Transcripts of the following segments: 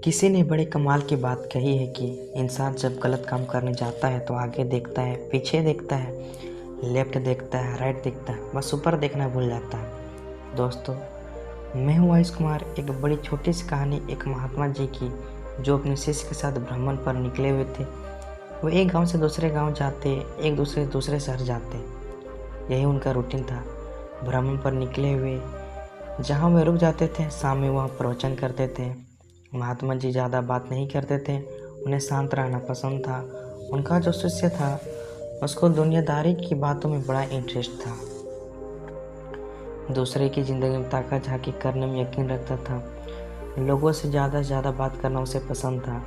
किसी ने बड़े कमाल की बात कही है कि इंसान जब गलत काम करने जाता है तो आगे देखता है, पीछे देखता है, लेफ्ट देखता है, राइट देखता है, बस ऊपर देखना भूल जाता है। दोस्तों, मैं हूँ आयुष कुमार। एक बड़ी छोटी सी कहानी एक महात्मा जी की, जो अपने शिष्य के साथ भ्रमण पर निकले हुए थे। वो एक गांव से दूसरे गांव जाते, एक दूसरे से दूसरे शहर जाते। यही उनका रूटीन था। भ्रमण पर निकले हुए जहाँ वे रुक जाते थे, शाम में वहाँ प्रवचन करते थे। महात्मा जी ज़्यादा बात नहीं करते थे, उन्हें शांत रहना पसंद था। उनका जो शिष्य था उसको दुनियादारी की बातों में बड़ा इंटरेस्ट था। दूसरे की ज़िंदगी में ताका झाकी करने में यकीन रखता था। लोगों से ज़्यादा बात करना उसे पसंद था।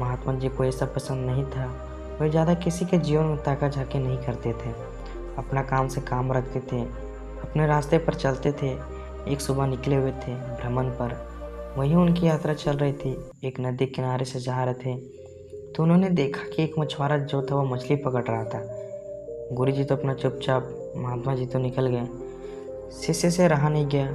महात्मा जी को ऐसा पसंद नहीं था। वे ज़्यादा किसी के जीवन में ताका झाकी नहीं करते थे। अपना काम से काम रखते थे, अपने रास्ते पर चलते थे। एक सुबह निकले हुए थे भ्रमण पर। वहीं उनकी यात्रा चल रही थी। एक नदी किनारे से जा रहे थे तो उन्होंने देखा कि एक मछुआरा जो था वो मछली पकड़ रहा था। गुरुजी तो अपना चुपचाप, महात्मा जी तो निकल गए। शिष्य से रहा नहीं गया।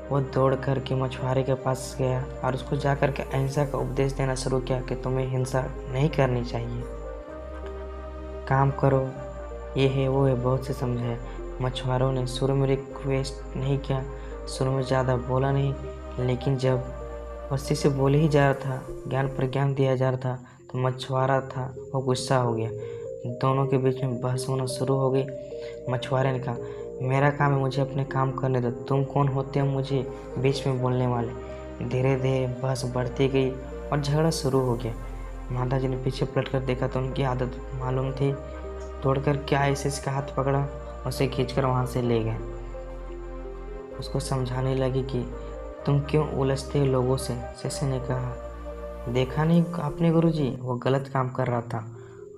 वो दौड़ कर के मछुआरे के पास गया और उसको जाकर के अहिंसा का उपदेश देना शुरू किया कि तुम्हें हिंसा नहीं करनी चाहिए, काम करो, ये है वो है, बहुत से समझाया। मछुआरों ने शुरू में रिक्वेस्ट नहीं किया, शुरू में ज़्यादा बोला नहीं, लेकिन जब उसी से बोले ही जा रहा था, ज्ञान पर ज्ञान दिया जा रहा था, तो मछुआरा था वो गुस्सा हो गया। दोनों के बीच में बहस होना शुरू हो गई। मछुआरे ने कहा, मेरा काम है, मुझे अपने काम करने दो, तुम कौन होते हो मुझे बीच में बोलने वाले। धीरे धीरे बहस बढ़ती गई और झगड़ा शुरू हो गया। माता जी ने पीछे पलट कर देखा तो उनकी आदत मालूम थी। तोड़कर क्या ऐसे इसका हाथ पकड़ा, उसे खींचकर वहाँ से ले गए। उसको समझाने लगी कि तुम क्यों उलझते हो लोगों से। शिष्य ने कहा, देखा नहीं आपने गुरुजी, वो गलत काम कर रहा था।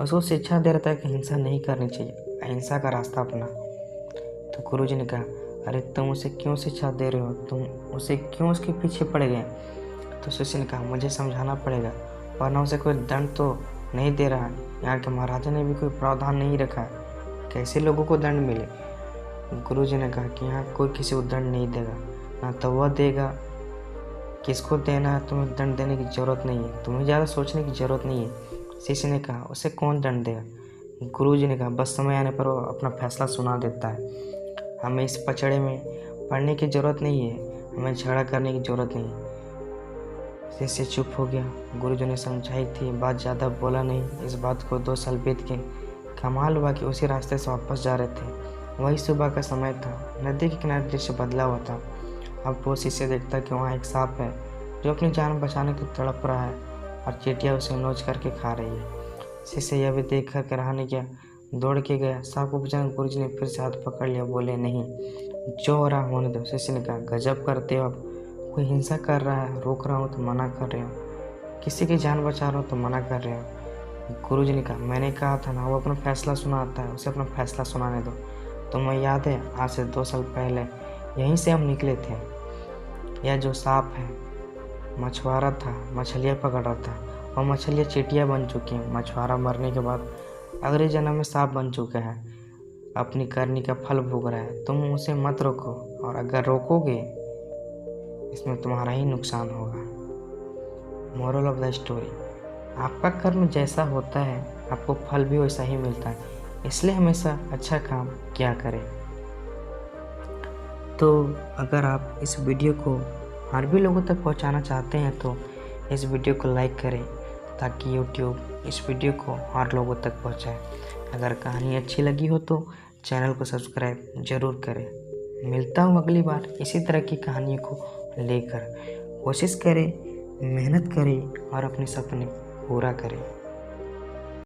उसको शिक्षा दे रहा था कि हिंसा नहीं करनी चाहिए, अहिंसा का रास्ता अपना। तो गुरुजी ने कहा, अरे तुम उसे क्यों शिक्षा दे रहे हो, तुम उसे क्यों उसके पीछे पड़ गए। तो शिष्य ने कहा, मुझे समझाना पड़ेगा, वरना उसे कोई दंड तो नहीं दे रहा। यहाँ के महाराजा ने भी कोई प्रावधान नहीं रखा, कैसे लोगों को दंड मिले। गुरुजी ने कहा कि यहाँ कोई किसी को दंड नहीं देगा, ना तो वह देगा, किसको देना है तुम्हें दंड देने की ज़रूरत नहीं है, तुम्हें ज़्यादा सोचने की ज़रूरत नहीं है। शिष्य ने कहा, उसे कौन दंड देगा। गुरुजी ने कहा, बस समय आने पर वो अपना फैसला सुना देता है, हमें इस पचड़े में पढ़ने की ज़रूरत नहीं है, हमें झगड़ा करने की ज़रूरत नहीं। शिष्य चुप हो गया। गुरुजी ने समझाई थी बात, ज़्यादा बोला नहीं। इस बात को 2 साल बीत गए। कमाल हुआ कि उसी रास्ते से वापस जा रहे थे। वही सुबह का समय था। नदी के किनारे दृश्य बदला हुआ था। अब वो शिष्य देखता कि वहाँ एक सांप है जो अपनी जान बचाने की तड़प रहा है और चींटियाँ उसे नोच करके खा रही है। शिष्य यह भी देख कर रहा नहीं गया, दौड़ के गया। सांप को बचाने गुरुजी ने फिर से हाथ पकड़ लिया, बोले, नहीं, जो हो रहा होने दो। शिष्य ने कहा, गजब करते हो, अब कोई हिंसा कर रहा है, रोक रहा हूँ तो मना कर रहे हो, किसी की जान बचा रहा हूँ तो मना कर रहे हो। गुरुजी ने कहा, मैंने कहा था ना, वो अपना फैसला सुनाता है, उसे अपना फैसला सुनाने दो। तुम्हें याद है, आज से 2 साल पहले यहीं से हम निकले थे। यह जो सांप है मछुआरा था, मछलियाँ पकड़ रहा था, और मछलियाँ चींटियाँ बन चुकी हैं। मछुआरा मरने के बाद अगले जन्म में सांप बन चुका है, अपनी करनी का फल भोग रहा है। तुम उसे मत रोको, और अगर रोकोगे इसमें तुम्हारा ही नुकसान होगा। मोरल ऑफ द स्टोरी, आपका कर्म जैसा होता है आपको फल भी वैसा ही मिलता है, इसलिए हमेशा अच्छा काम किया करें। तो अगर आप इस वीडियो को और भी लोगों तक पहुंचाना चाहते हैं तो इस वीडियो को लाइक करें, ताकि YouTube इस वीडियो को और लोगों तक पहुंचाए। अगर कहानी अच्छी लगी हो तो चैनल को सब्सक्राइब ज़रूर करें। मिलता हूँ अगली बार इसी तरह की कहानियों को लेकर। कोशिश करें, मेहनत करें और अपने सपने पूरा करें।